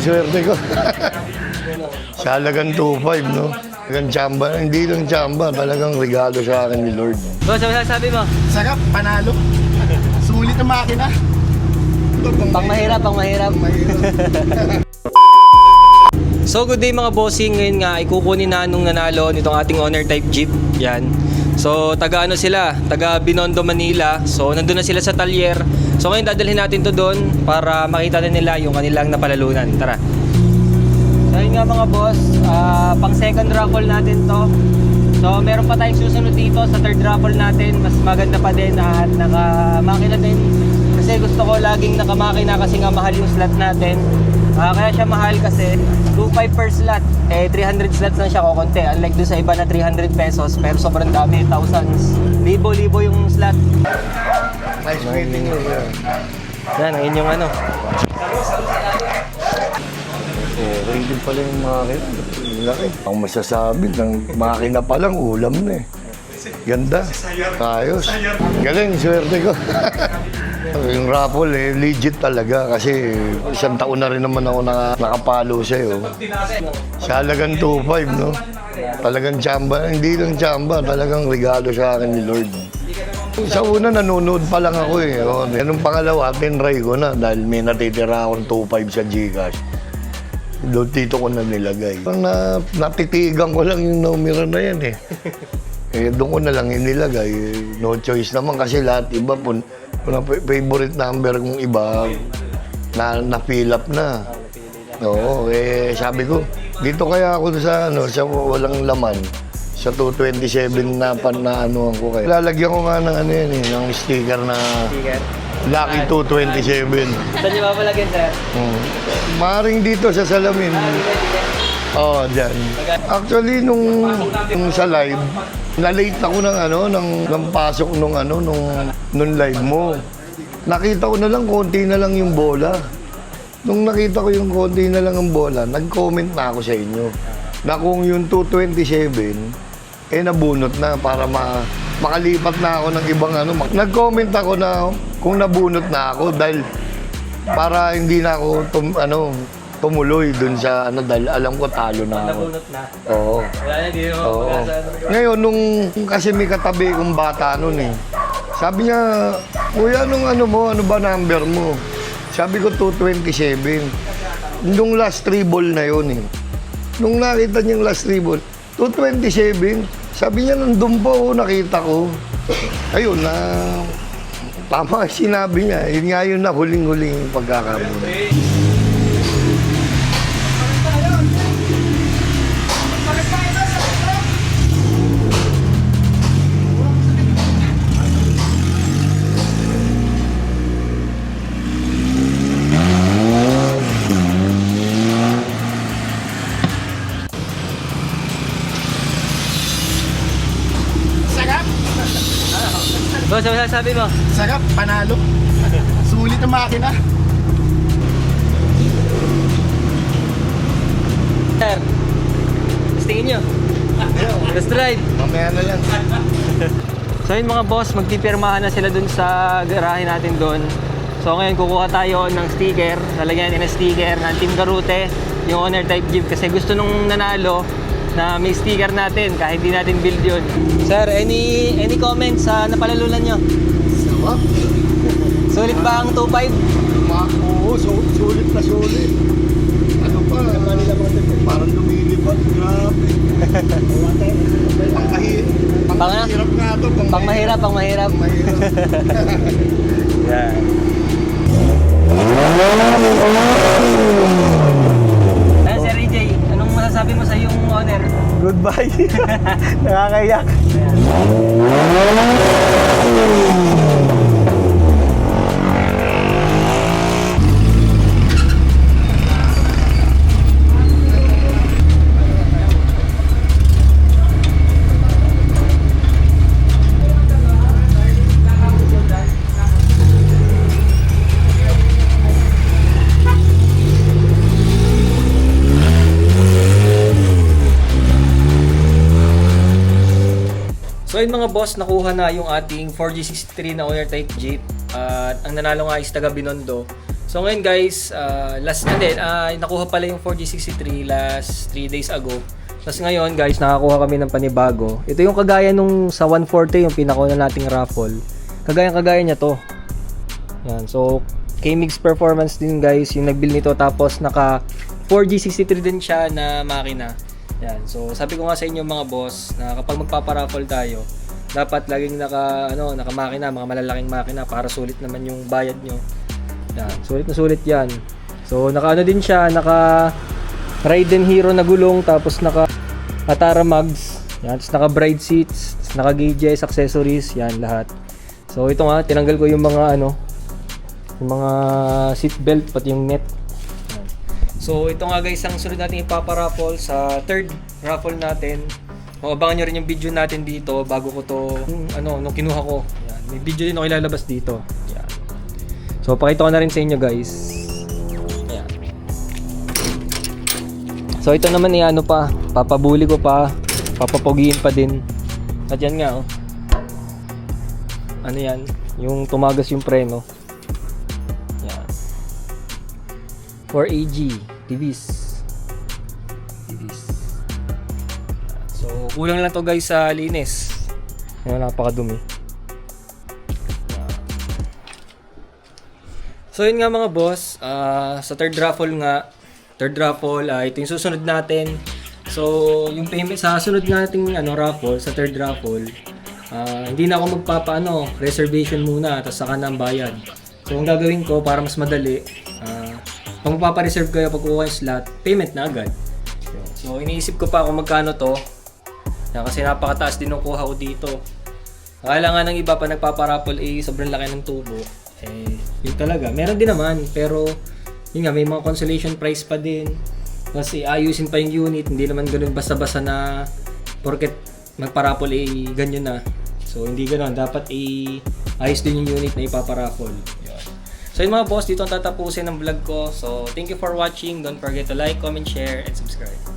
swerte ko. Sa halagang 2.5, no? Talagang tsamba, hindi lang tsamba, talagang regalo sa akin ni Lord. Boss, ano sasabi mo? Sarap, panalo. Sulit ang makina. Pang mahirap, pang mahirap. So good day mga bossing, ngayon nga ay kukunin na nung nanalo nitong ating owner type Jeep. Yan. So taga ano sila, taga Binondo, Manila. So nandun na sila sa talyer. So ngayon dadalhin natin to doon para makita na nila yung kanilang napalalunan. Tara. So yun nga mga boss, pang second raffle natin to. So meron pa tayong susunod dito sa third raffle natin. Mas maganda pa din at nakamakina din. Kasi gusto ko laging nakamakina kasi nga mahal yung slot natin. Kaya siya mahal kasi 2.5 per slot. 300 slots lang siya kukunti. Unlike dun sa iba na 300 pesos pero sobrang dami, thousands. Libo-libo yung slot. Nice meeting you. Yan, ang inyong ano. Ready pala yung makina. Laki. Ang masasabi ng makina pa lang, ulam na eh. Ganda. Ayos. Galing, swerte ko. Yung raffle eh, legit talaga kasi isang taon na rin naman ako nakapalo sa'yo. Sa halagang 2.5, no? Talagang tsamba, hindi lang tsamba, talagang regalo sa akin ni Lord. Sa una, nanonood pa lang ako eh. Anong pangalawa, tinry ko na dahil may natitira akong 2.5 sa Gcash. Doon dito ko na nilagay. Natitigan ko lang yung numero na yan eh. Doon ko na lang inilagay. No choice naman kasi lahat iba po. Favorite number kong iba na-fill up na. Oo, sabi ko, dito kaya ako sa walang laman. Sa 227 na ano ko kayo. Lalagyan ko nga ng ng sticker na Lucky 227. Saan niyo papalagyan, sir? Maring dito sa salamin. Oo, dyan. Actually, nung sa live, na-late ako ng pasok nung live mo. Nakita ko na lang, konti na lang yung bola. Nung nakita ko yung konti na lang ang bola, nag-comment na ako sa inyo na kung yung 227, nabunot na para makalipat na ako ng ibang Nag-comment ako na kung nabunot na ako dahil para hindi na ako tumuloy dun sa dahil alam ko talo na ako. Nabunot na. Oo. Wala na, di mo. Oo. Ngayon, nung kasi may katabi kong bata nun eh. Sabi niya, kuya, ano ba number mo? Sabi ko, 227. Nung last 3 ball na yun eh. Nung nakita niya yung last 3 ball, 227. Sabi niya, nandun po, nakita ko. Ayun, tama sinabi niya. Yun nga yun na huling-huling pagkakaroon. Boss, ano sasabi mo? Sarap, panalo. Sulit ang makina. Sir, tingin nyo. Let's drive. Mamaya na lang. So yun mga boss, magpipirmahan na sila dun sa garahe natin dun. So ngayon kukuha tayo ng sticker. Lalagyan natin ng sticker ng Team Garute, yung owner type Jeep. Kasi gusto nung nanalo na may sticker natin kahit di natin build yun. Sir, any comments sa napalalunan nyo? Sarap. Sulit ba ang 2.5? Oo, sulit na sulit. Ano pa? Parang lumilipad. Grabe. Pang-mahirap nga ito. Pang-mahirap. Mahirap. Yeah. Ayan, Sir EJ, anong masasabi mo sa yung owner? Goodbye. Nakakayak. So yun mga boss, nakuha na yung ating 4G63 na owner type Jeep. At ang nanalo nga is taga Binondo. So ngayon guys, last na din, nakuha pala yung 4G63 last 3 days ago. Tapos ngayon guys, nakakuha kami ng panibago. Ito yung kagaya nung sa 140, yung pinakauna nating raffle. Kagaya niya to. Yan, so K-Mix Performance din guys, yung nagbili nito. Tapos naka 4G63 din siya na makina. Yan, so sabi ko nga sa inyo mga boss, na kapag magpaparaffle tayo, dapat laging naka-makina, mga malalaking makina para sulit naman yung bayad nyo. Yan, sulit na sulit yan. So, naka din siya, naka Raiden Hero na gulong, tapos naka Atara mags, yan, tapos naka bride seats, tapos naka gauges, accessories, yan lahat. So, ito nga, tinanggal ko yung mga yung mga seat belt, pati yung net. Yan. So, ito nga guys, ang sunod natin ipaparaffle sa third raffle natin. Abangan nyo rin yung video natin dito bago ko to, nung kinuha ko. Yan, may video din ako ilalabas dito. Yan. So, pakita ko na rin sa inyo guys. Ayan. So, ito naman pa, papabuli ko pa, papapogiin pa din. At yan nga, oh. Ano yan? Yung tumagas yung preno. Ayan. 4AG, TVs. So, kulang lang to guys sa linis. Ayan, napakadumi. So yun nga mga boss, sa third raffle, ito yung susunod natin. So yung payment sa sunod nating raffle, sa third raffle, hindi na ako reservation muna, tapos saka na ang bayad. So ang gagawin ko para mas madali, pag magpapareserve kayo, pag kukuha yung slot, payment na agad. So iniisip ko pa kung magkano to, kasi napakataas din ng kuha ko dito. Akala nga ng iba pa nagpaparaffle, sobrang laki ng tubo. Yun talaga. Meron din naman, pero yun nga, may mga consolation prize pa din. Kasi ayusin pa yung unit, hindi naman ganun basta-basta na porket magparaffle ganyan na. So hindi ganun, dapat ayos din yung unit na ipaparaffle. So yun mga boss, dito ang tatapusin ng vlog ko. So thank you for watching. Don't forget to like, comment, share, and subscribe.